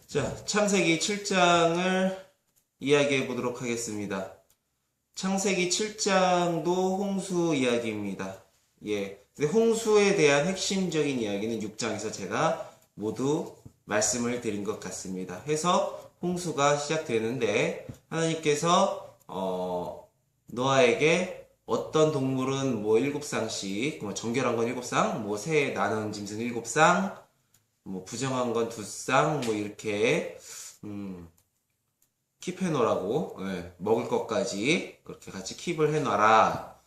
자, 창세기 7장을 이야기해 보도록 하겠습니다. 창세기 7장도 홍수 이야기입니다. 예. 근데 홍수에 대한 핵심적인 이야기는 6장에서 제가 모두 말씀을 드린 것 같습니다. 해서 홍수가 시작되는데 하나님께서 노아에게 어떤 동물은 뭐 7쌍씩, 뭐 정결한 건 7쌍, 뭐 새 나는 짐승 7쌍, 뭐 부정한 건 2쌍, 뭐 이렇게 킵해놓으라고, 예, 먹을 것까지 그렇게 같이 킵을 해놔라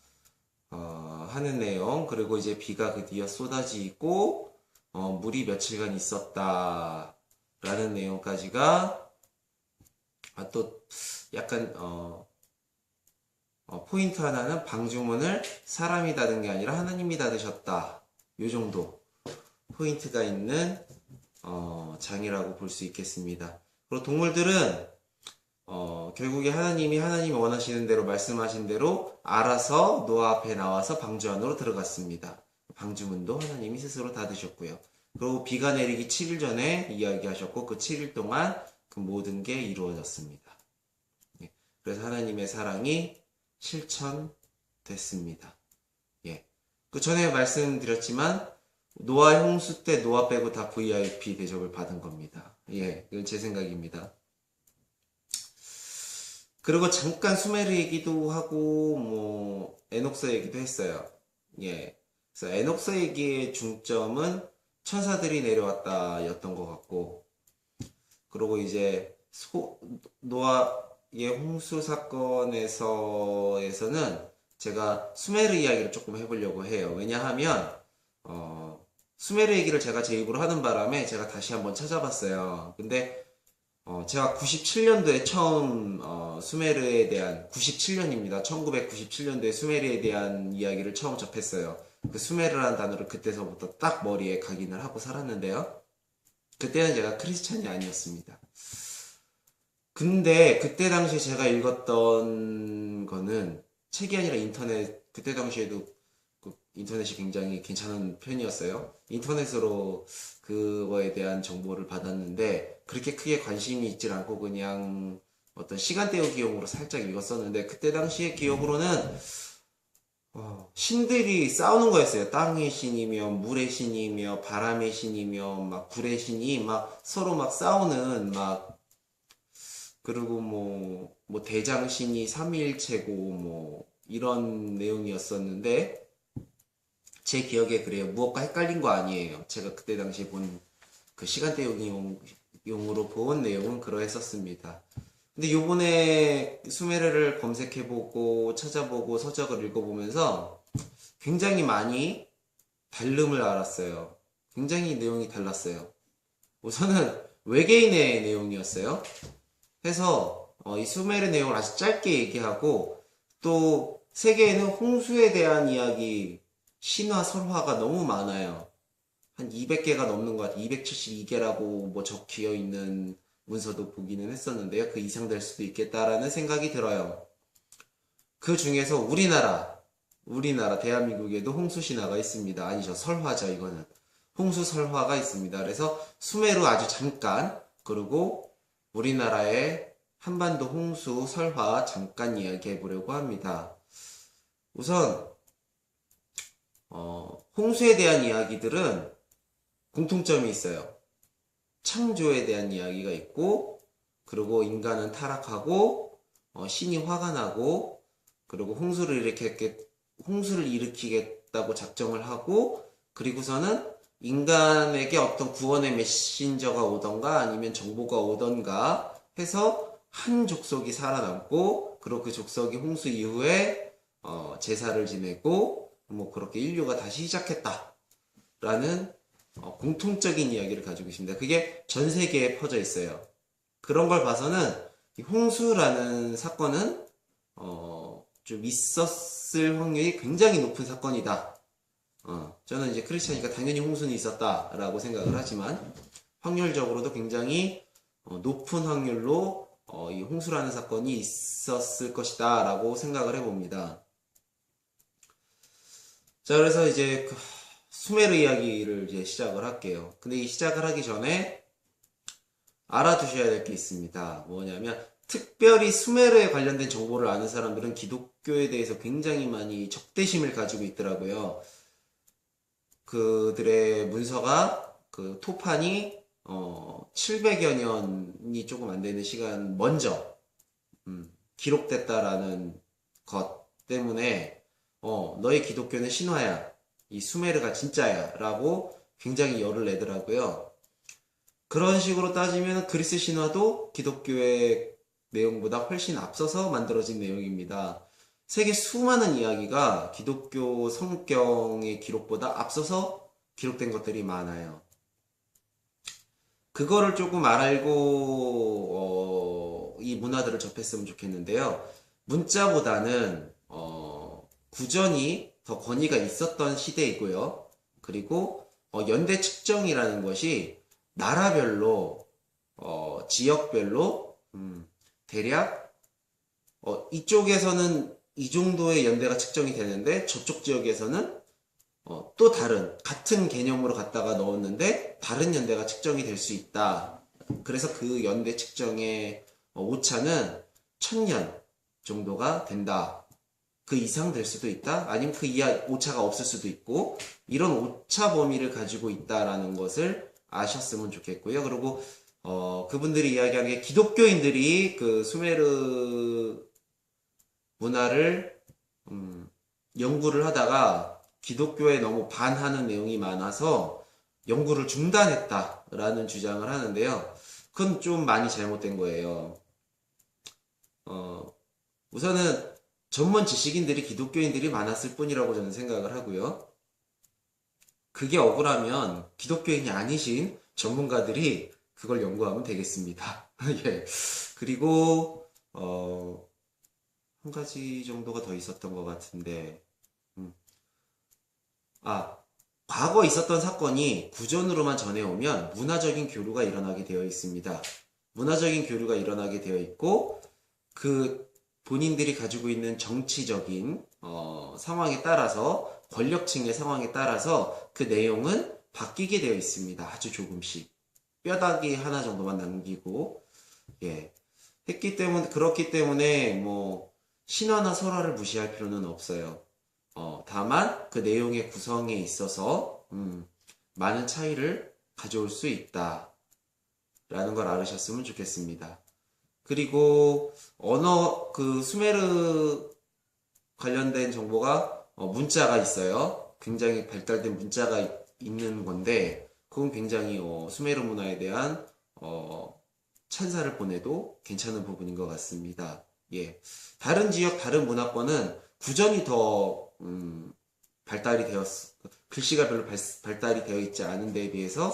하는 내용. 그리고 이제 비가 그 뒤에 쏟아지고 물이 며칠간 있었다 라는 내용까지가 또 약간 포인트 하나는 방주문을 사람이 닫은 게 아니라 하나님이 닫으셨다, 요 정도 포인트가 있는 장이라고 볼 수 있겠습니다. 그리고 동물들은 결국에 하나님이 원하시는 대로 말씀하신 대로 알아서 노아 앞에 나와서 방주 안으로 들어갔습니다. 방주문도 하나님이 스스로 닫으셨고요. 그리고 비가 내리기 7일 전에 이야기하셨고 그 7일 동안 그 모든 게 이루어졌습니다. 그래서 하나님의 사랑이 실천됐습니다. 예. 그 전에 말씀드렸지만 노아 홍수 때 노아 빼고 다 VIP 대접을 받은 겁니다. 예, 이건 제 생각입니다. 그리고 잠깐 수메르 얘기도 하고 뭐 에녹서 얘기도 했어요. 예, 그래서 에녹서 얘기의 중점은 천사들이 내려왔다였던 것 같고, 그리고 이제 노아의 홍수 사건에서는 제가 수메르 이야기를 조금 해보려고 해요. 왜냐하면 수메르 얘기를 제가 제 입으로 하는 바람에 제가 다시 한번 찾아봤어요. 근데 제가 97년도에 처음 수메르에 대한 97년입니다. 1997년도에 수메르에 대한 이야기를 처음 접했어요. 그 수메르라는 단어를 그때서부터 딱 머리에 각인을 하고 살았는데요. 그때는 제가 크리스찬이 아니었습니다. 근데 그때 당시에 제가 읽었던 거는 책이 아니라 인터넷, 그때 당시에도 인터넷이 굉장히 괜찮은 편이었어요. 인터넷으로 그거에 대한 정보를 받았는데 그렇게 크게 관심이 있질 않고 그냥 어떤 시간 때우기용으로 살짝 읽었었는데, 그때 당시의 기억으로는 신들이 싸우는 거였어요. 땅의 신이며 물의 신이며 바람의 신이며 막 불의 신이 막 서로 막 싸우는, 막 그리고 뭐 대장신이 삼위일체고 뭐 이런 내용이었었는데, 제 기억에 그래요. 무엇과 헷갈린 거 아니에요. 제가 그때 당시에 본 그 시간대 용으로 본 내용은 그러했었습니다. 근데 요번에 수메르를 검색해보고 찾아보고 서적을 읽어보면서 굉장히 많이 다름을 알았어요. 굉장히 내용이 달랐어요. 우선은 외계인의 내용이었어요. 해서 이 수메르 내용을 아주 짧게 얘기하고, 또 세계에는 홍수에 대한 이야기, 신화, 설화가 너무 많아요. 한 200개가 넘는 것 같아요. 272개라고 뭐 적혀 있는 문서도 보기는 했었는데요. 그 이상 될 수도 있겠다라는 생각이 들어요. 그 중에서 우리나라 대한민국에도 홍수 신화가 있습니다. 아니죠, 설화죠, 이거는. 홍수 설화가 있습니다. 그래서 수메르 아주 잠깐, 그리고 우리나라의 한반도 홍수 설화 잠깐 이야기해 보려고 합니다. 우선 홍수에 대한 이야기들은 공통점이 있어요. 창조에 대한 이야기가 있고, 그리고 인간은 타락하고 신이 화가 나고, 그리고 홍수를 일으키겠다고 작정을 하고, 그리고서는 인간에게 어떤 구원의 메신저가 오던가 아니면 정보가 오던가 해서 한 족속이 살아남고, 그리고 그 족속이 홍수 이후에 제사를 지내고 뭐 그렇게 인류가 다시 시작했다라는 공통적인 이야기를 가지고 있습니다. 그게 전 세계에 퍼져 있어요. 그런 걸 봐서는 이 홍수라는 사건은 좀 있었을 확률이 굉장히 높은 사건이다. 저는 이제 크리스찬이니까 당연히 홍수는 있었다라고 생각을 하지만 확률적으로도 굉장히 높은 확률로 이 홍수라는 사건이 있었을 것이다 라고 생각을 해봅니다. 자, 그래서 이제 수메르 이야기를 이제 시작을 할게요. 근데 이 시작을 하기 전에 알아두셔야 될 게 있습니다. 뭐냐면 특별히 수메르에 관련된 정보를 아는 사람들은 기독교에 대해서 굉장히 많이 적대심을 가지고 있더라고요. 그들의 문서가 그 토판이 700여 년이 조금 안 되는 시간 먼저 기록됐다라는 것 때문에 너의 기독교는 신화야. 이 수메르가 진짜야. 라고 굉장히 열을 내더라고요. 그런 식으로 따지면 그리스 신화도 기독교의 내용보다 훨씬 앞서서 만들어진 내용입니다. 세계 수많은 이야기가 기독교 성경의 기록보다 앞서서 기록된 것들이 많아요. 그거를 조금 알고 이 문화들을 접했으면 좋겠는데요. 문자보다는 구전이 더 권위가 있었던 시대이고요. 그리고 연대 측정이라는 것이 나라별로 지역별로 대략 이쪽에서는 이 정도의 연대가 측정이 되는데 저쪽 지역에서는 또 다른 같은 개념으로 갖다가 넣었는데 다른 연대가 측정이 될 수 있다. 그래서 그 연대 측정의 오차는 1000년 정도가 된다. 그 이상 될 수도 있다. 아니면 그 이하 오차가 없을 수도 있고 이런 오차 범위를 가지고 있다라는 것을 아셨으면 좋겠고요. 그리고 그분들이 이야기한 게 기독교인들이 그 수메르 문화를 연구를 하다가 기독교에 너무 반하는 내용이 많아서 연구를 중단했다라는 주장을 하는데요. 그건 좀 많이 잘못된 거예요. 우선은 전문 지식인들이 기독교인들이 많았을 뿐이라고 저는 생각을 하고요. 그게 억울하면 기독교인이 아니신 전문가들이 그걸 연구하면 되겠습니다. 예. 그리고 한 가지 정도가 더 있었던 것 같은데, 과거 있었던 사건이 구전으로만 전해오면 문화적인 교류가 일어나게 되어 있습니다. 문화적인 교류가 일어나게 되어 있고, 그 본인들이 가지고 있는 정치적인 상황에 따라서, 권력층의 상황에 따라서 그 내용은 바뀌게 되어 있습니다. 아주 조금씩. 뼈다귀 하나 정도만 남기고, 예. 그렇기 때문에, 뭐, 신화나 설화를 무시할 필요는 없어요. 다만, 그 내용의 구성에 있어서, 많은 차이를 가져올 수 있다. 라는 걸 알으셨으면 좋겠습니다. 그리고, 수메르 관련된 정보가, 문자가 있어요. 굉장히 발달된 문자가 있는 건데, 그건 굉장히, 수메르 문화에 대한, 찬사를 보내도 괜찮은 부분인 것 같습니다. 예. 다른 지역, 다른 문화권은 구전이 더, 글씨가 별로 발달이 되어 있지 않은 데에 비해서,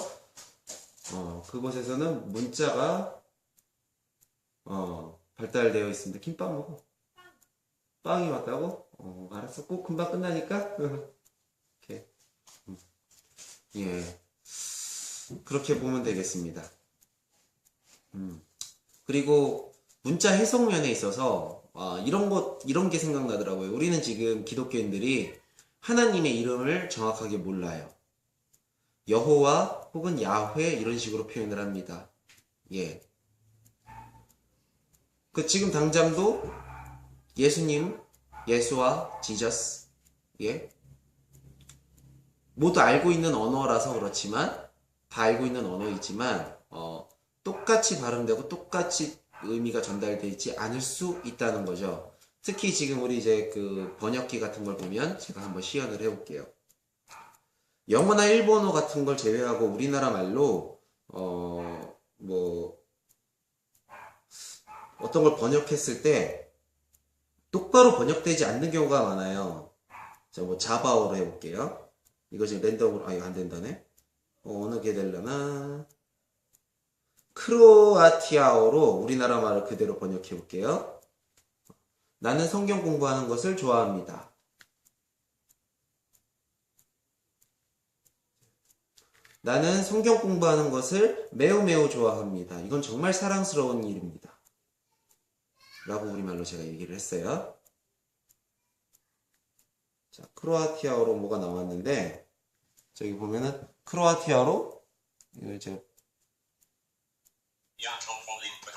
그곳에서는 문자가, 발달되어 있습니다. 김밥 먹어. 빵이 왔다고? 알았어. 꼭 금방 끝나니까? 이렇게. 예. 그렇게 보면 되겠습니다. 그리고 문자 해석면에 있어서 이런 게 생각나더라고요. 우리는 지금 기독교인들이 하나님의 이름을 정확하게 몰라요. 여호와 혹은 야훼 이런 식으로 표현을 합니다. 예. 지금 당장도 예수님, 예수와 지저스, 예. 모두 알고 있는 언어라서 그렇지만 다 알고 있는 언어이지만 똑같이 발음되고 똑같이 의미가 전달되지 않을 수 있다는 거죠. 특히 지금 우리 이제 그 번역기 같은 걸 보면 제가 한번 시연을 해볼게요. 영어나 일본어 같은 걸 제외하고 우리나라 말로 뭐 어떤 걸 번역했을 때 똑바로 번역되지 않는 경우가 많아요. 자, 뭐 자바오로 해볼게요. 이거 지금 랜덤으로 이거 안 된다네. 어느 게 되려나? 크로아티아어로 우리나라 말을 그대로 번역해 볼게요. 나는 성경 공부하는 것을 좋아합니다. 나는 성경 공부하는 것을 매우 매우 좋아합니다. 이건 정말 사랑스러운 일입니다. 라고 우리말로 제가 얘기를 했어요. 자, 크로아티아어로 뭐가 나왔는데 저기 보면은 크로아티아어로 이걸 제가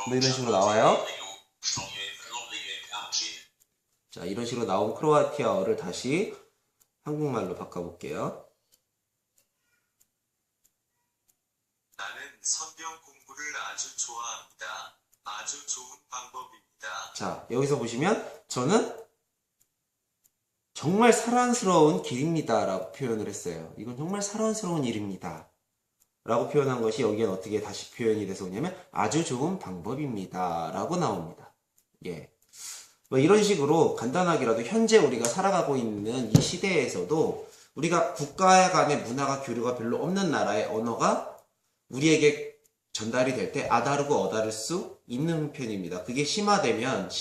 뭐 이런 식으로 나와요. 자, 이런 식으로 나온 크로아티아어를 다시 한국말로 바꿔볼게요. 나는 성경 공부를 아주 좋아합니다. 아주 좋은 방법입니다. 자, 여기서 보시면 저는 정말 사랑스러운 길입니다 라고 표현을 했어요. 이건 정말 사랑스러운 일입니다 라고 표현한 것이 여기엔 어떻게 다시 표현이 돼서 오냐면 아주 좋은 방법입니다 라고 나옵니다. 예. 뭐 이런 식으로 간단하게라도 현재 우리가 살아가고 있는 이 시대에서도 우리가 국가 간의 문화가 교류가 별로 없는 나라의 언어가 우리에게 전달이 될 때 아다르고 어다를 수 있는 편입니다. 그게 심해지면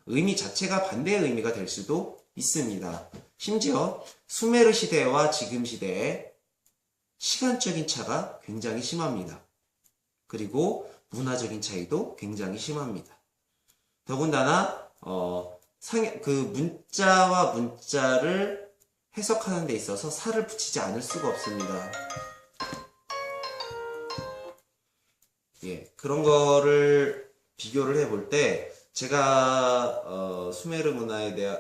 의미 자체가 반대의 의미가 될 수도 있습니다. 심지어 수메르 시대와 지금 시대의 시간적인 차가 굉장히 심합니다. 그리고 문화적인 차이도 굉장히 심합니다. 더군다나 그 문자와 문자를 해석하는 데 있어서 살을 붙이지 않을 수가 없습니다. 예, 그런 거를 비교를 해볼 때 제가 수메르 문화에 대한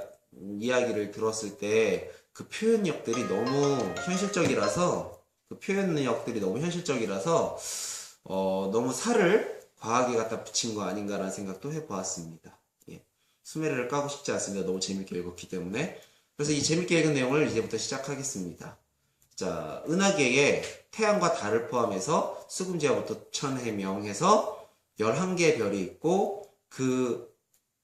이야기를 들었을 때 그 표현력들이 너무 현실적이라서 너무 살을 과하게 갖다 붙인 거 아닌가라는 생각도 해보았습니다. 예, 수메르를 까고 싶지 않습니다. 너무 재밌게 읽었기 때문에. 그래서 이 재밌게 읽은 내용을 이제부터 시작하겠습니다. 자, 은하계에 태양과 달을 포함해서 수금제와부터 천해명해서 11개의 별이 있고 그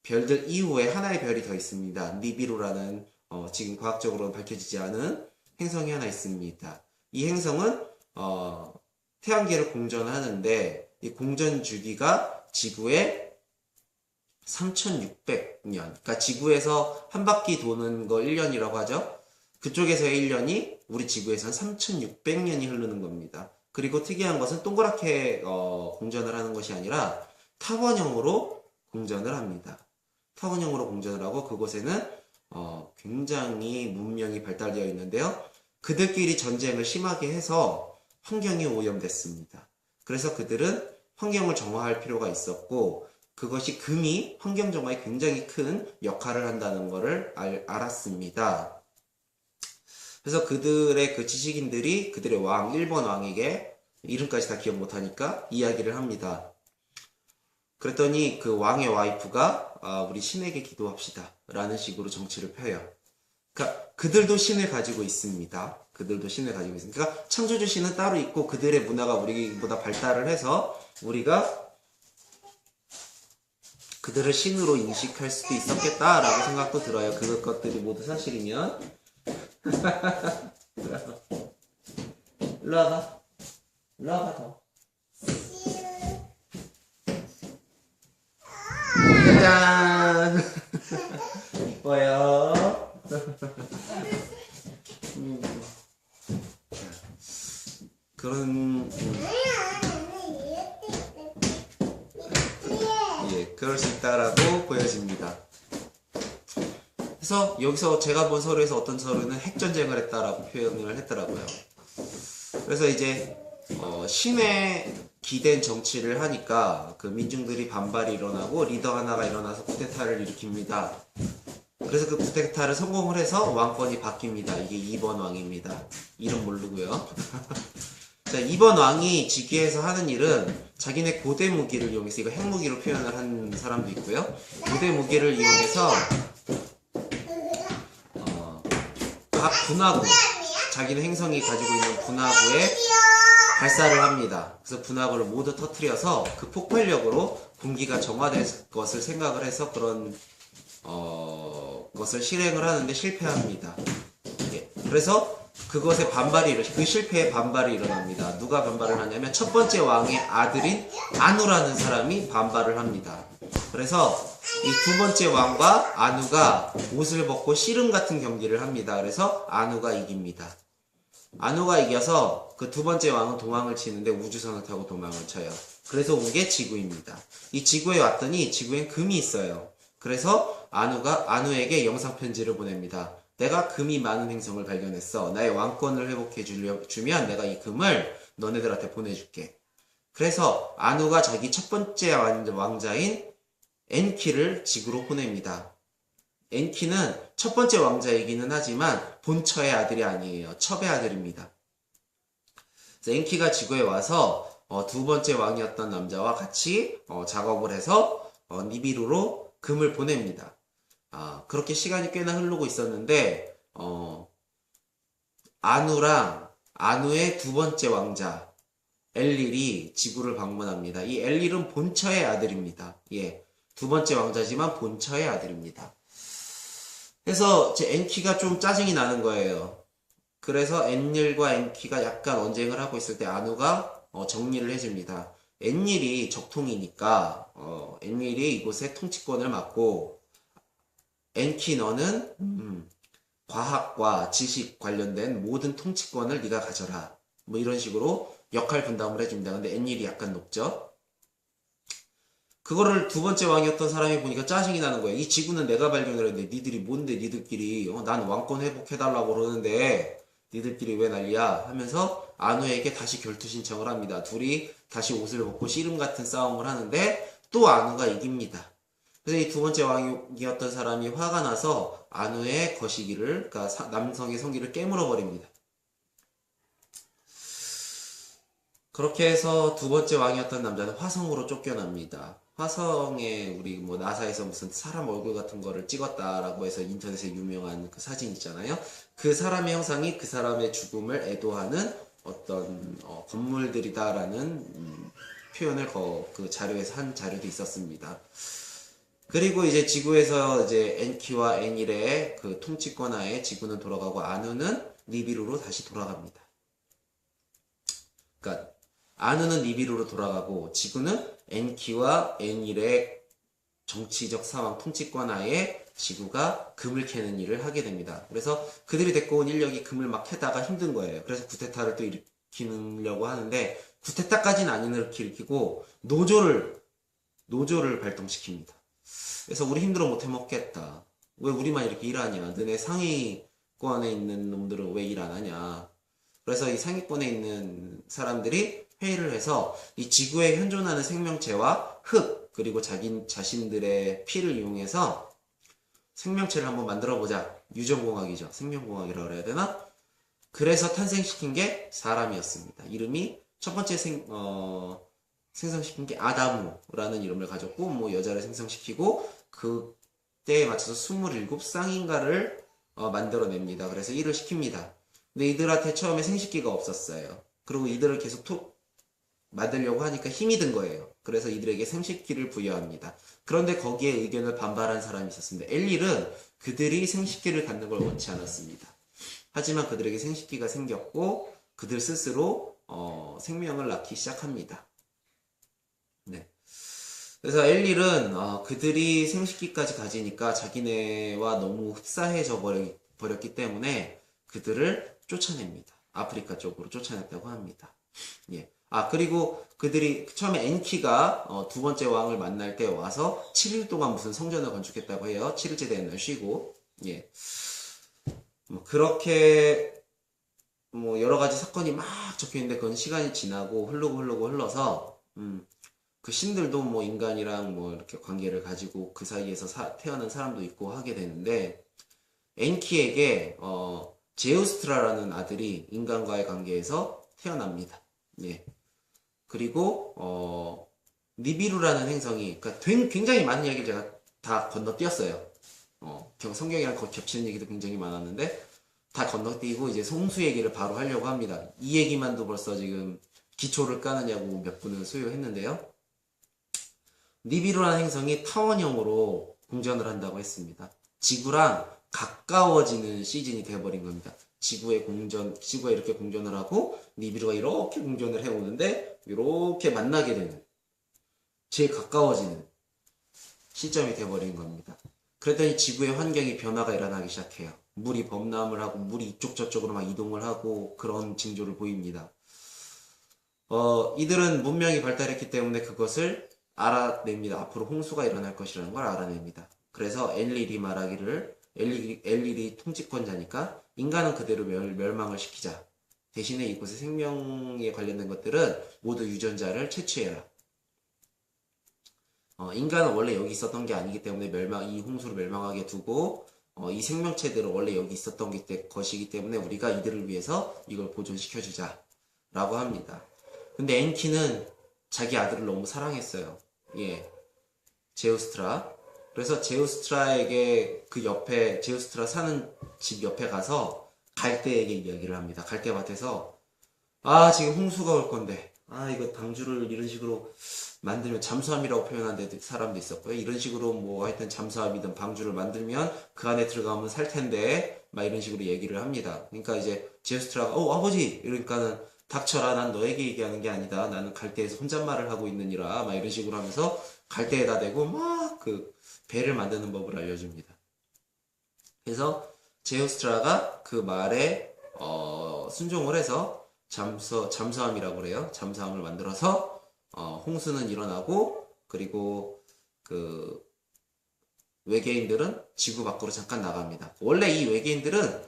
별들 이후에 하나의 별이 더 있습니다. 니비루라는 지금 과학적으로는 밝혀지지 않은 행성이 하나 있습니다. 이 행성은 태양계를 공전하는데 이 공전 주기가 지구의 3600년, 그러니까 지구에서 한 바퀴 도는 거 1년이라고 하죠. 그쪽에서의 1년이 우리 지구에서는 3600년이 흐르는 겁니다. 그리고 특이한 것은 동그랗게 공전을 하는 것이 아니라 타원형으로 공전을 합니다. 타원형으로 공전을 하고 그곳에는 굉장히 문명이 발달되어 있는데요. 그들끼리 전쟁을 심하게 해서 환경이 오염됐습니다. 그래서 그들은 환경을 정화할 필요가 있었고 그것이 금이 환경 정화에 굉장히 큰 역할을 한다는 것을 알았습니다. 그래서 그들의 그 지식인들이 그들의 왕, 일본 왕에게 이름까지 다 기억 못하니까 이야기를 합니다. 그랬더니 그 왕의 와이프가 우리 신에게 기도합시다 라는 식으로 정치를 펴요. 그러니까 그들도 신을 가지고 있습니다. 그러니까 창조주 신은 따로 있고 그들의 문화가 우리보다 발달을 해서 우리가 그들을 신으로 인식할 수도 있었겠다라고 생각도 들어요. 그것들이 모두 사실이면. 일로 와봐. 더. 짜잔! 이뻐요. 그럴 수 있다라고 보여집니다. 그래서 여기서 제가 본 서류에서 어떤 서류는 핵전쟁을 했다라고 표현을 했더라고요. 그래서 이제 신에 기댄 정치를 하니까 그 민중들이 반발이 일어나고 리더 하나가 일어나서 쿠데타를 일으킵니다. 그래서 그 쿠데타를 성공을 해서 왕권이 바뀝니다. 이게 2번 왕입니다. 이름 모르고요. 자, 2번 왕이 즉위해서 하는 일은 자기네 고대 무기를 이용해서, 이거 핵무기로 표현을 한 사람도 있고요. 고대 무기를 이용해서 각 분화구, 자기네 행성이 가지고 있는 분화구에 발사를 합니다. 그래서 분화구를 모두 터뜨려서 그 폭발력으로 군기가 정화될 것을 생각을 해서 그런 것을 실행을 하는데 실패합니다. 예. 그래서 그것에 그 실패에 반발이 일어납니다. 누가 반발을 하냐면 첫 번째 왕의 아들인 아누라는 사람이 반발을 합니다. 그래서 이 두 번째 왕과 아누가 옷을 벗고 씨름 같은 경기를 합니다. 그래서 아누가 이깁니다. 아누가 이겨서 그 두 번째 왕은 도망을 치는데 우주선을 타고 도망을 쳐요. 그래서 온 게 지구입니다. 이 지구에 왔더니 지구엔 금이 있어요. 그래서 아누에게 영상 편지를 보냅니다. 내가 금이 많은 행성을 발견했어. 나의 왕권을 회복해 주면 내가 이 금을 너네들한테 보내줄게. 그래서 아누가 자기 첫 번째 왕자인 엔키를 지구로 보냅니다. 엔키는 첫 번째 왕자이기는 하지만 본처의 아들이 아니에요. 첩의 아들입니다. 그래서 엔키가 지구에 와서 두 번째 왕이었던 남자와 같이 작업을 해서 니비루로 금을 보냅니다. 그렇게 시간이 꽤나 흐르고 있었는데 아누의 두 번째 왕자 엘릴이 지구를 방문합니다. 이 엘릴은 본처의 아들입니다. 예, 두 번째 왕자지만 본처의 아들입니다. 그래서 제 엔키가 좀 짜증이 나는 거예요. 그래서 엔릴과 엔키가 약간 언쟁을 하고 있을 때 아누가 정리를 해줍니다. 엔릴이 적통이니까 엔릴이 이곳의 통치권을 맡고 엔키 너는 과학과 지식 관련된 모든 통치권을 네가 가져라. 뭐 이런 식으로 역할 분담을 해줍니다. 근데 엔릴이 약간 높죠. 그거를 두 번째 왕이었던 사람이 보니까 짜증이 나는 거예요. 이 지구는 내가 발견을 했는데 니들이 뭔데 니들끼리 난 왕권 회복해달라고 그러는데 니들끼리 왜 난리야 하면서 아누에게 다시 결투 신청을 합니다. 둘이 다시 옷을 벗고 씨름 같은 싸움을 하는데 또 아누가 이깁니다. 그래서 이 두 번째 왕이었던 사람이 화가 나서 아누의 거시기를, 그러니까 남성의 성기를 깨물어 버립니다. 그렇게 해서 두 번째 왕이었던 남자는 화성으로 쫓겨납니다. 화성에 우리 뭐 나사에서 무슨 사람 얼굴 같은 거를 찍었다라고 해서 인터넷에 유명한 그 사진 있잖아요. 그 사람의 형상이 그 사람의 죽음을 애도하는 어떤 건물들이다라는 표현을 그 자료에서 한 자료도 있었습니다. 그리고 이제 지구에서 이제 엔키와 엔일의 그 통치권 하에 지구는 돌아가고 아누는 니비루로 다시 돌아갑니다. 그러니까 아누는 니비루로 돌아가고 지구는 엔키와 엔일의 정치적 상황 통치권 하에 지구가 금을 캐는 일을 하게 됩니다. 그래서 그들이 데리고 온 인력이 금을 막 캐다가 힘든 거예요. 그래서 쿠데타를 또 일으키려고 하는데 쿠데타까지는 안 일으키고 노조를 발동시킵니다. 그래서 우리 힘들어 못 해먹겠다. 왜 우리만 이렇게 일하냐? 너네 상위권에 있는 놈들은 왜 일 안 하냐? 그래서 이 상위권에 있는 사람들이 회의를 해서 이 지구에 현존하는 생명체와 흙 그리고 자신들의 피를 이용해서 생명체를 한번 만들어보자. 유전공학이죠. 생명공학이라고 그래야 되나? 그래서 탄생시킨 게 사람이었습니다. 이름이 첫 번째 생성시킨 게 아다무라는 이름을 가졌고, 뭐 여자를 생성시키고 그때에 맞춰서 27쌍인가를 만들어냅니다. 그래서 일을 시킵니다. 근데 이들한테 처음에 생식기가 없었어요. 그리고 이들을 계속 만들려고 하니까 힘이 든 거예요. 그래서 이들에게 생식기를 부여합니다. 그런데 거기에 의견을 반발한 사람이 있었습니다. 엘릴은 그들이 생식기를 갖는 걸 원치 않았습니다. 하지만 그들에게 생식기가 생겼고 그들 스스로 생명을 낳기 시작합니다. 네. 그래서 엘릴은 그들이 생식기까지 가지니까 자기네와 너무 흡사해져 버렸기 때문에 그들을 쫓아냅니다. 아프리카 쪽으로 쫓아냈다고 합니다. 예. 그리고 그들이 처음에 엔키가 두 번째 왕을 만날 때 와서 7일 동안 무슨 성전을 건축했다고 해요. 7일째 되는 날 쉬고. 예. 뭐 그렇게 뭐 여러 가지 사건이 막 적혀 있는데 그건 시간이 지나고 흘러서 그 신들도 뭐 인간이랑 뭐 이렇게 관계를 가지고 그 사이에서 태어난 사람도 있고 하게 되는데 엔키에게 제우스트라라는 아들이 인간과의 관계에서 태어납니다. 예. 그리고 니비루라는 행성이 그러니까 굉장히 많은 이야기를 제가 다 건너뛰었어요. 성경이랑 겹치는 얘기도 굉장히 많았는데 다 건너뛰고 이제 송수 얘기를 바로 하려고 합니다. 이 얘기만도 벌써 지금 기초를 까느냐고 몇 분은 소요했는데요. 니비루라는 행성이 타원형으로 공전을 한다고 했습니다. 지구랑 가까워지는 시즌이 되어버린 겁니다. 지구가 이렇게 공전을 하고 니비루가 이렇게 공전을 해오는데 이렇게 만나게 되는 제일 가까워지는 시점이 되어버린 겁니다. 그랬더니 지구의 환경이 변화가 일어나기 시작해요. 물이 범람을 하고 물이 이쪽 저쪽으로 막 이동을 하고 그런 징조를 보입니다. 이들은 문명이 발달했기 때문에 그것을 알아냅니다. 앞으로 홍수가 일어날 것이라는 걸 알아냅니다. 그래서 엘릴이 말하기를 엘릴이 통치권자니까 인간은 그대로 멸망을 시키자. 대신에 이곳의 생명에 관련된 것들은 모두 유전자를 채취해라. 인간은 원래 여기 있었던 게 아니기 때문에 이 홍수를 멸망하게 두고 이 생명체들은 원래 여기 있었던 것이기 때문에 우리가 이들을 위해서 이걸 보존시켜주자 라고 합니다. 근데 엔키는 자기 아들을 너무 사랑했어요. 예, 제우스트라. 그래서 제우스트라에게 그 옆에 제우스트라 사는 집 옆에 가서 갈대에게 이야기를 합니다. 갈대밭에서 지금 홍수가 올 건데 이거 방주를 이런 식으로 만들면 잠수함이라고 표현하는 사람도 있었고요. 이런 식으로 뭐 하여튼 잠수함이든 방주를 만들면 그 안에 들어가면 살 텐데 막 이런 식으로 얘기를 합니다. 그러니까 이제 제우스트라가 아버지 이러니까는 닥쳐라, 난 너에게 얘기하는 게 아니다, 나는 갈대에서 혼잣말을 하고 있느니라 막 이런 식으로 하면서 갈대에다 대고 막 그 배를 만드는 법을 알려줍니다. 그래서 제우스트라가 그 말에 순종을 해서 잠수함이라고 그래요. 잠수함을 만들어서 홍수는 일어나고, 그리고 그 외계인들은 지구 밖으로 잠깐 나갑니다. 원래 이 외계인들은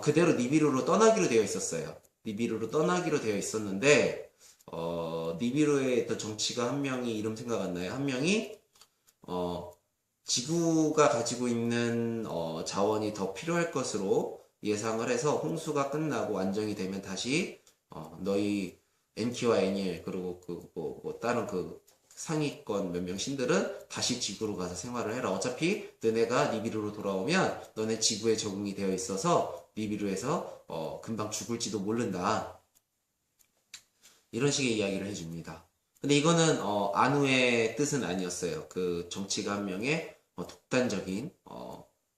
그대로 니비루로 떠나기로 되어 있었어요. 니비루로 떠나기로 되어 있었는데 니비루에 있던 정치가 한 명이, 이름 생각 안 나요. 한 명이 지구가 가지고 있는 자원이 더 필요할 것으로 예상을 해서 홍수가 끝나고 안정이 되면 다시 너희 엔키와 애니엘 그리고 다른 그 상위권 몇 명 신들은 다시 지구로 가서 생활을 해라. 어차피 너네가 니비루로 돌아오면 너네 지구에 적응이 되어 있어서 니비루에서 금방 죽을지도 모른다. 이런 식의 이야기를 해줍니다. 근데 이거는 안우의 뜻은 아니었어요. 그 정치가 한 명의 독단적인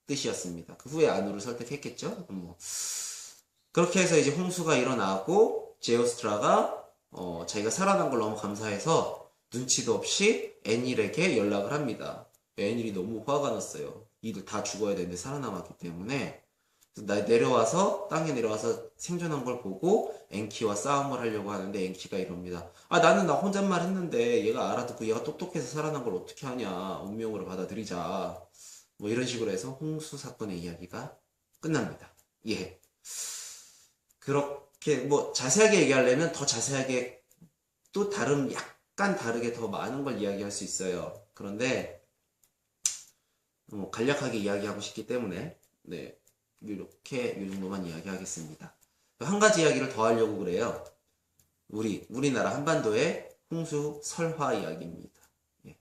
뜻이었습니다. 그 후에 안우를 설득했겠죠. 그렇게 해서 이제 홍수가 일어나고 제우스트라가 자기가 살아난 걸 너무 감사해서 눈치도 없이 애닐에게 연락을 합니다. 애닐이 너무 화가 났어요. 이들 다 죽어야 되는데 살아남았기 때문에. 땅에 내려와서 생존한 걸 보고 엔키와 싸움을 하려고 하는데 엔키가 이럽니다. 나는 나 혼잣말 했는데 얘가 알아듣고 얘가 똑똑해서 살아난 걸 어떻게 하냐. 운명으로 받아들이자. 뭐 이런 식으로 해서 홍수 사건의 이야기가 끝납니다. 예. 그렇게 뭐 자세하게 얘기하려면 더 자세하게 또 약간 다르게 더 많은 걸 이야기할 수 있어요. 그런데 간략하게 이야기하고 싶기 때문에 네. 이렇게 이 정도만 이야기하겠습니다. 한 가지 이야기를 더 하려고 그래요. 우리나라 한반도의 홍수 설화 이야기입니다. 예.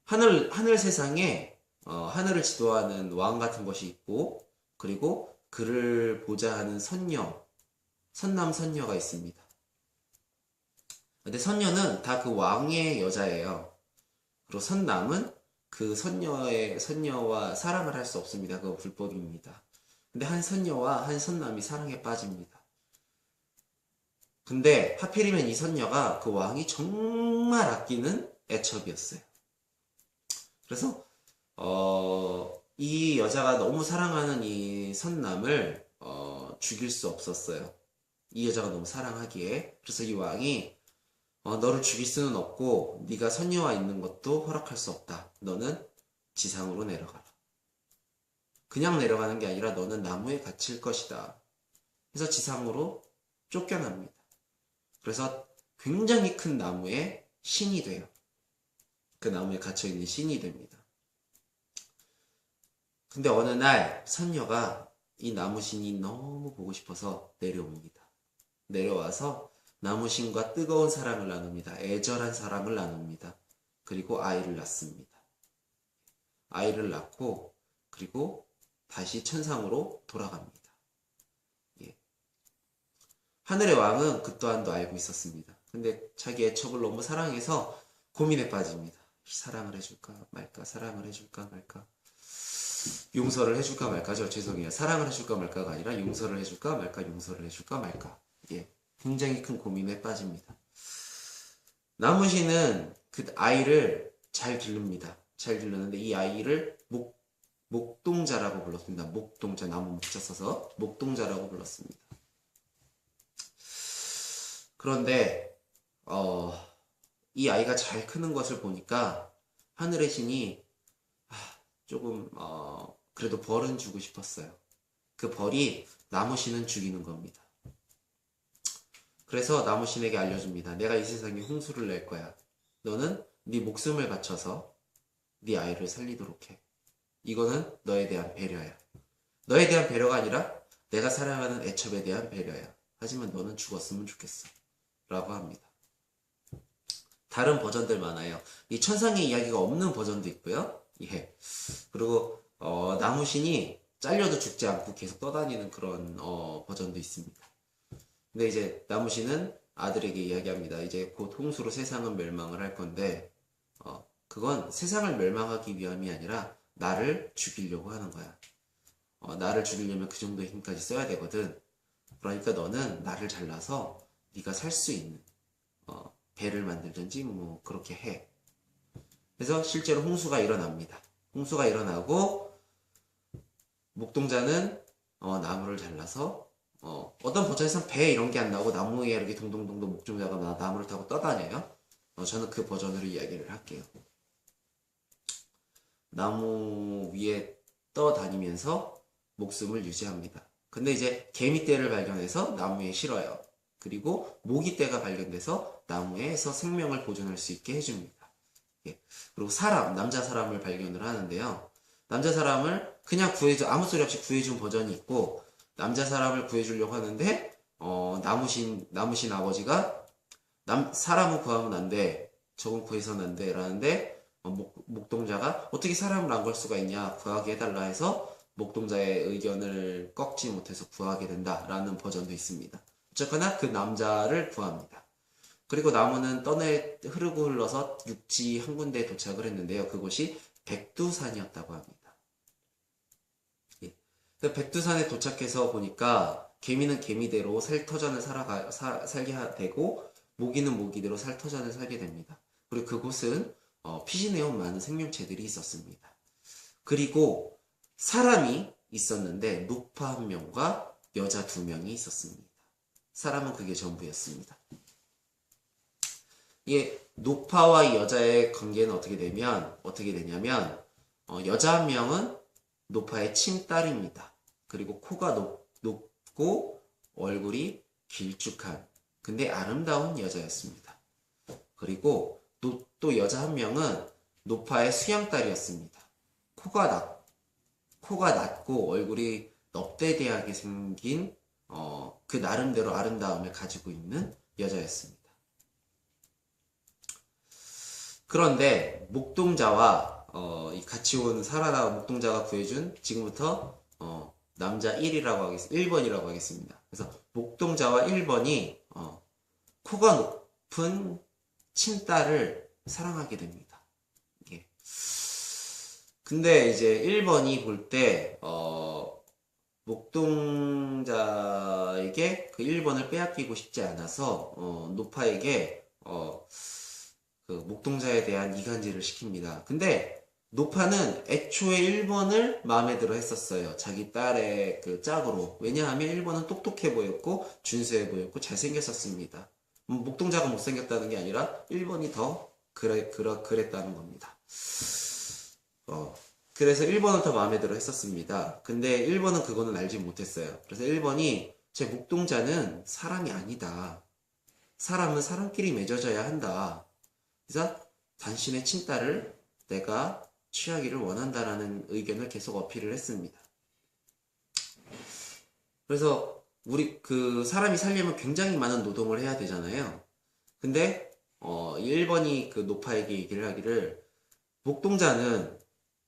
하늘 세상에 하늘을 지도하는 왕 같은 것이 있고, 그리고 그를 보자 하는 선남 선녀가 있습니다. 근데 선녀는 다 그 왕의 여자예요. 그리고 선남은 그 선녀와 사랑을 할 수 없습니다. 그거 불법입니다. 근데 한 선녀와 한 선남이 사랑에 빠집니다. 근데 하필이면 이 선녀가 그 왕이 정말 아끼는 애첩이었어요. 그래서 이 여자가 너무 사랑하는 이 선남을 죽일 수 없었어요. 이 여자가 너무 사랑하기에. 그래서 이 왕이 너를 죽일 수는 없고 네가 선녀와 있는 것도 허락할 수 없다. 너는 지상으로 내려가라. 그냥 내려가는 게 아니라 너는 나무에 갇힐 것이다. 그래서 지상으로 쫓겨납니다. 그래서 굉장히 큰 나무에 신이 돼요. 그 나무에 갇혀있는 신이 됩니다. 근데 어느 날 선녀가 이 나무신이 너무 보고 싶어서 내려옵니다. 내려와서 나무신과 뜨거운 사랑을 나눕니다. 애절한 사랑을 나눕니다. 그리고 아이를 낳습니다. 아이를 낳고 그리고 다시 천상으로 돌아갑니다. 예. 하늘의 왕은 그 또한도 알고 있었습니다. 근데 자기 애첩을 너무 사랑해서 고민에 빠집니다. 사랑을 해줄까 말까, 사랑을 해줄까 말까, 용서를 해줄까 말까죠. 죄송해요. 사랑을 해줄까 말까가 아니라 용서를 해줄까 말까, 용서를 해줄까 말까. 예. 굉장히 큰 고민에 빠집니다. 나무신은 그 아이를 잘 기릅니다. 잘 기르는데 이 아이를 목동자라고 불렀습니다. 목동자, 나무 목자 써서 목동자라고 불렀습니다. 그런데 이 아이가 잘 크는 것을 보니까 하늘의 신이 조금 그래도 벌은 주고 싶었어요. 그 벌이 나무신은 죽이는 겁니다. 그래서 나무신에게 알려줍니다. 내가 이 세상에 홍수를 낼 거야. 너는 네 목숨을 바쳐서 네 아이를 살리도록 해. 이거는 너에 대한 배려야. 너에 대한 배려가 아니라 내가 사랑하는 애첩에 대한 배려야. 하지만 너는 죽었으면 좋겠어. 라고 합니다. 다른 버전들 많아요. 이 천상의 이야기가 없는 버전도 있고요. 예. 그리고 나무신이 잘려도 죽지 않고 계속 떠다니는 그런 버전도 있습니다. 근데 이제 나무신은 아들에게 이야기합니다. 이제 곧 홍수로 세상은 멸망을 할 건데 그건 세상을 멸망하기 위함이 아니라 나를 죽이려고 하는 거야. 나를 죽이려면 그 정도의 힘까지 써야 되거든. 그러니까 너는 나를 잘라서 네가 살 수 있는 배를 만들든지 뭐 그렇게 해. 그래서 실제로 홍수가 일어납니다. 홍수가 일어나고 목동자는 나무를 잘라서 어떤 버전에서는 배 이런 게 안 나오고 나무 위에 이렇게 동동동동 목동자가 나무를 타고 떠다녀요. 저는 그 버전으로 이야기를 할게요. 나무 위에 떠다니면서 목숨을 유지합니다. 근데 이제 개미떼를 발견해서 나무에 실어요. 그리고 모기떼가 발견돼서 나무에서 생명을 보존할 수 있게 해줍니다. 예. 그리고 남자 사람을 발견을 하는데요. 남자 사람을 그냥 아무 소리 없이 구해준 버전이 있고, 남자 사람을 구해주려고 하는데, 나무신 아버지가, 사람을 구하면 안 돼. 저건 구해서는 안 돼. 라는데, 목동자가 어떻게 사람을 안 구할 수가 있냐. 구하게 해달라 해서, 목동자의 의견을 꺾지 못해서 구하게 된다라는 버전도 있습니다. 어쨌거나 그 남자를 구합니다. 그리고 나무는 흐르고 흘러서 육지 한 군데에 도착을 했는데요. 그곳이 백두산이었다고 합니다. 예. 백두산에 도착해서 보니까 개미는 개미대로 살터전을 살게 되고 모기는 모기대로 살터전을 살게 됩니다. 그리고 그곳은 피신해온 많은 생명체들이 있었습니다. 그리고 사람이 있었는데 노파 한 명과 여자 2명이 있었습니다. 사람은 그게 전부였습니다. 이게 노파와 이 여자의 관계는 어떻게 되냐면 여자 한 명은 노파의 친딸입니다. 그리고 코가 높고 얼굴이 길쭉한 근데 아름다운 여자였습니다. 그리고 또 여자 한 명은 노파의 수양딸이었습니다. 코가 낮고 얼굴이 넙대대하게 생긴 그 나름대로 아름다움을 가지고 있는 여자였습니다. 그런데 목동자와 같이 온 살아나온 목동자가 구해준 지금부터 남자 1번이라고 하겠습니다. 그래서 목동자와 1번이 코가 높은 친딸을 사랑하게 됩니다. 예. 근데 이제 1번이 볼 때 목동자에게 그 1번을 빼앗기고 싶지 않아서 노파에게 그 목동자에 대한 이간질을 시킵니다. 근데 노파는 애초에 1번을 마음에 들어 했었어요. 자기 딸의 그 짝으로. 왜냐하면 1번은 똑똑해 보였고 준수해 보였고 잘생겼었습니다. 목동자가 못생겼다는 게 아니라 1번이 더 그랬다는 겁니다. 그래서 1번은 더 마음에 들어 했었습니다. 근데 1번은 그거는 알지 못했어요. 그래서 1번이 제 목동자는 사람이 아니다. 사람은 사람끼리 맺어져야 한다. 그래서 당신의 친딸을 내가 취하기를 원한다라는 의견을 계속 어필을 했습니다. 그래서 그 사람이 살려면 굉장히 많은 노동을 해야 되잖아요. 근데 1번이 그 노파에게 얘기를 하기를 목동자는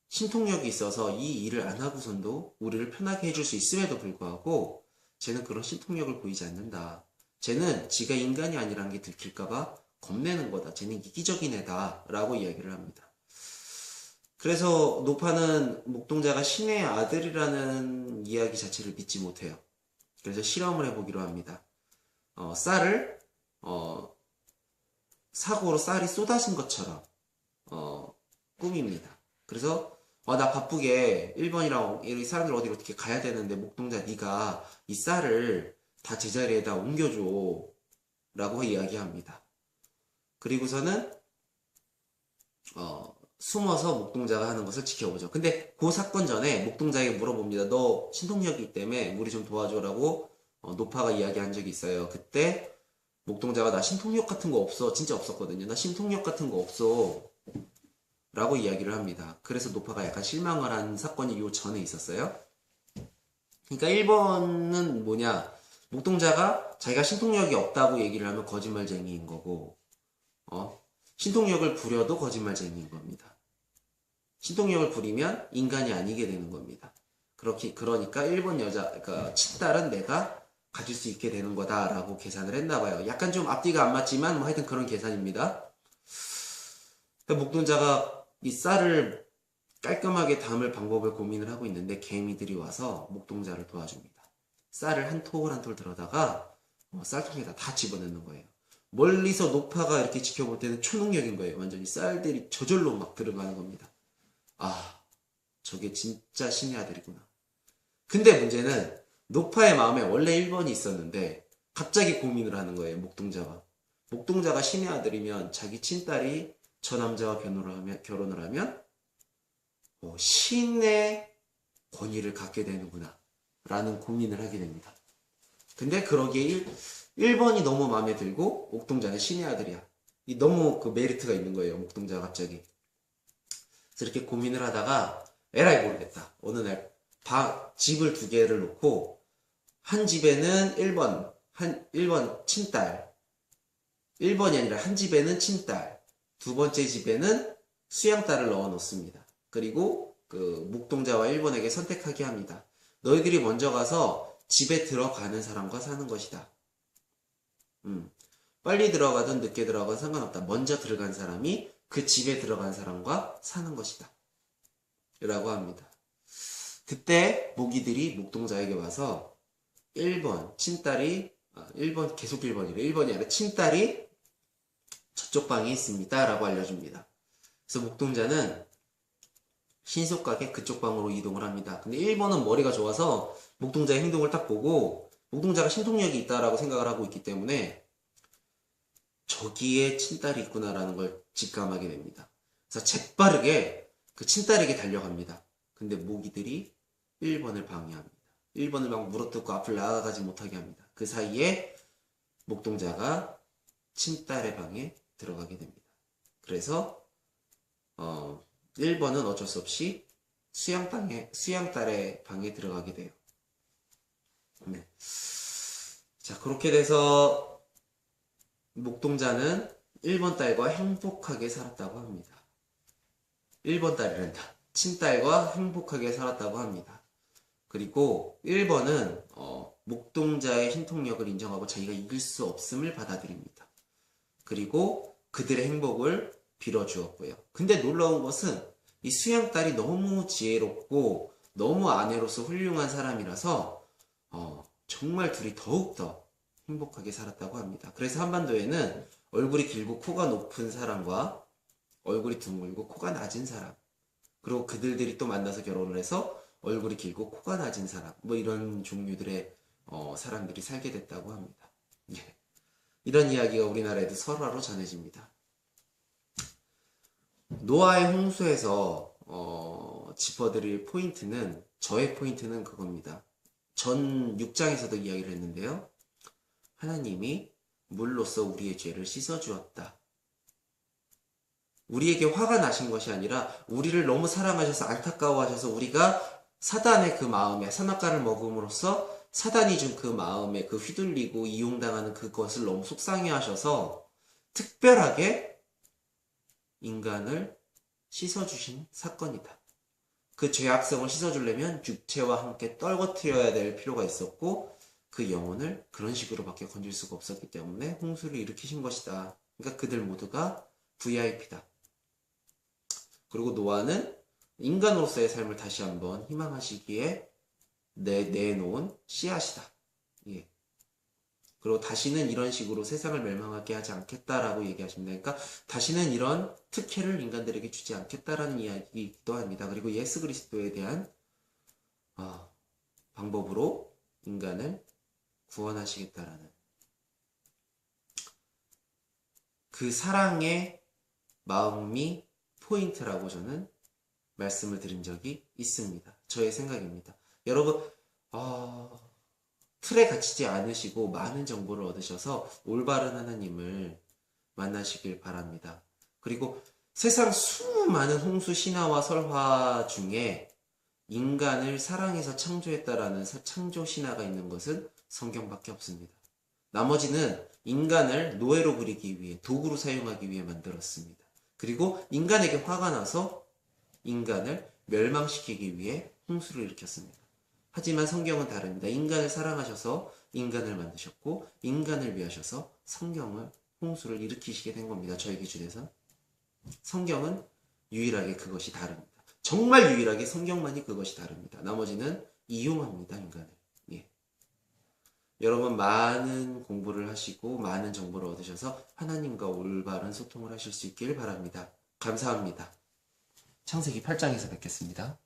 신통력이 있어서 이 일을 안 하고선도 우리를 편하게 해줄 수 있음에도 불구하고 쟤는 그런 신통력을 보이지 않는다. 쟤는 지가 인간이 아니라는 게 들킬까봐 겁내는 거다. 쟤는 이기적인 애다. 라고 이야기를 합니다. 그래서 노파는 목동자가 신의 아들이라는 이야기 자체를 믿지 못해요. 그래서 실험을 해보기로 합니다. 사고로 쌀이 쏟아진 것처럼 꾸밉니다. 그래서 나 바쁘게 1번이랑 이 사람들 어떻게 가야 되는데 목동자 네가 이 쌀을 다 제자리에다 옮겨줘 라고 이야기합니다. 그리고서는 숨어서 목동자가 하는 것을 지켜보죠. 근데 그 사건 전에 목동자에게 물어봅니다. 너 신통력이 있다며 우리 좀 도와줘라고 노파가 이야기한 적이 있어요. 그때 목동자가 나 신통력 같은 거 없어. 진짜 없었거든요. 나 신통력 같은 거 없어. 라고 이야기를 합니다. 그래서 노파가 약간 실망을 한 사건이 요 전에 있었어요. 그러니까 1번은 뭐냐? 목동자가 자기가 신통력이 없다고 얘기를 하면 거짓말쟁이인 거고, 신통력을 부려도 거짓말쟁이인 겁니다. 신통력을 부리면 인간이 아니게 되는 겁니다. 그러니까 1번 그러니까 친딸은 내가 가질 수 있게 되는 거다라고 계산을 했나봐요. 약간 좀 앞뒤가 안 맞지만 뭐 하여튼 그런 계산입니다. 그러니까 목동자가 이 쌀을 깔끔하게 담을 방법을 고민을 하고 있는데 개미들이 와서 목동자를 도와줍니다. 쌀을 한 톨 한 톨 들어다가 쌀통에다 다 집어넣는 거예요. 멀리서 노파가 이렇게 지켜볼 때는 초능력인 거예요. 완전히 쌀들이 저절로 막 들어가는 겁니다. 아, 저게 진짜 신의 아들이구나. 근데 문제는 노파의 마음에 원래 1번이 있었는데 갑자기 고민을 하는 거예요. 목동자가. 목동자가 신의 아들이면 자기 친딸이 저 남자와 결혼을 하면 신의 권위를 갖게 되는구나 라는 고민을 하게 됩니다. 근데 그러기에 1번이 너무 마음에 들고 목동자는 신의 아들이야. 너무 그 메리트가 있는 거예요. 목동자가 갑자기. 그래서 이렇게 고민을 하다가 에라이 모르겠다. 어느 날 집을 두 개를 놓고 한 집에는 1번 친딸, 1번이 아니라 한 집에는 친딸, 두 번째 집에는 수양딸을 넣어 놓습니다. 그리고 그 목동자와 1번에게 선택하게 합니다. 너희들이 먼저 가서 집에 들어가는 사람과 사는 것이다. 빨리 들어가든 늦게 들어가든 상관없다. 먼저 들어간 사람이 그 집에 들어간 사람과 사는 것이다. 라고 합니다. 그때 모기들이 목동자에게 와서 1번 친딸이 1번 계속 1번이래. 1번이 아니라 친딸이 저쪽 방에 있습니다. 라고 알려줍니다. 그래서 목동자는 신속하게 그쪽 방으로 이동을 합니다. 근데 1번은 머리가 좋아서 목동자의 행동을 딱 보고 목동자가 신통력이 있다라고 생각을 하고 있기 때문에 저기에 친딸이 있구나라는 걸 직감하게 됩니다. 그래서 재빠르게 그 친딸에게 달려갑니다. 근데 모기들이 1번을 방해합니다. 1번을 막 물어뜯고 앞을 나아가지 못하게 합니다. 그 사이에 목동자가 친딸의 방에 들어가게 됩니다. 그래서 1번은 어쩔 수 없이 수양딸의 방에 들어가게 돼요. 네. 자, 그렇게 돼서 목동자는 1번 딸과 행복하게 살았다고 합니다. 1번 딸이란다. 친딸과 행복하게 살았다고 합니다. 그리고 1번은 목동자의 신통력을 인정하고 자기가 이길 수 없음을 받아들입니다. 그리고 그들의 행복을 빌어주었고요. 근데 놀라운 것은 이 수양딸이 너무 지혜롭고 너무 아내로서 훌륭한 사람이라서 정말 둘이 더욱더 행복하게 살았다고 합니다. 그래서 한반도에는 얼굴이 길고 코가 높은 사람과 얼굴이 둥글고 코가 낮은 사람, 그리고 그들이 또 만나서 결혼을 해서 얼굴이 길고 코가 낮은 사람, 뭐 이런 종류들의 사람들이 살게 됐다고 합니다. 예. 이런 이야기가 우리나라에도 설화로 전해집니다. 노아의 홍수에서 짚어드릴 포인트는, 저의 포인트는 그겁니다. 전 6장에서도 이야기를 했는데요. 하나님이 물로써 우리의 죄를 씻어주었다. 우리에게 화가 나신 것이 아니라 우리를 너무 사랑하셔서 안타까워하셔서 우리가 사단의 그 마음에 선악과를 먹음으로써 사단이 준 그 마음에 그 휘둘리고 이용당하는 그것을 너무 속상해 하셔서 특별하게 인간을 씻어주신 사건이다. 그 죄악성을 씻어주려면 육체와 함께 떨궈트려야 될 필요가 있었고 그 영혼을 그런 식으로밖에 건질 수가 없었기 때문에 홍수를 일으키신 것이다. 그러니까 그들 모두가 VIP다. 그리고 노아는 인간으로서의 삶을 다시 한번 희망하시기에 내놓은 씨앗이다. 예. 그리고 다시는 이런 식으로 세상을 멸망하게 하지 않겠다라고 얘기하십니다. 그러니까 다시는 이런 특혜를 인간들에게 주지 않겠다라는 이야기이기도 합니다. 그리고 예수 그리스도에 대한 방법으로 인간을 구원하시겠다라는 그 사랑의 마음이 포인트라고 저는 말씀을 드린 적이 있습니다. 저의 생각입니다. 여러분, 틀에 갇히지 않으시고 많은 정보를 얻으셔서 올바른 하나님을 만나시길 바랍니다. 그리고 세상 수많은 홍수 신화와 설화 중에 인간을 사랑해서 창조했다라는 창조 신화가 있는 것은 성경밖에 없습니다. 나머지는 인간을 노예로 부리기 위해, 도구로 사용하기 위해 만들었습니다. 그리고 인간에게 화가 나서 인간을 멸망시키기 위해 홍수를 일으켰습니다. 하지만 성경은 다릅니다. 인간을 사랑하셔서 인간을 만드셨고, 인간을 위하셔서 홍수를 일으키시게 된 겁니다. 저희 기준에서. 성경은 유일하게 그것이 다릅니다. 정말 유일하게 성경만이 그것이 다릅니다. 나머지는 이용합니다, 인간을. 예. 여러분 많은 공부를 하시고 많은 정보를 얻으셔서 하나님과 올바른 소통을 하실 수 있길 바랍니다. 감사합니다. 창세기 8장에서 뵙겠습니다.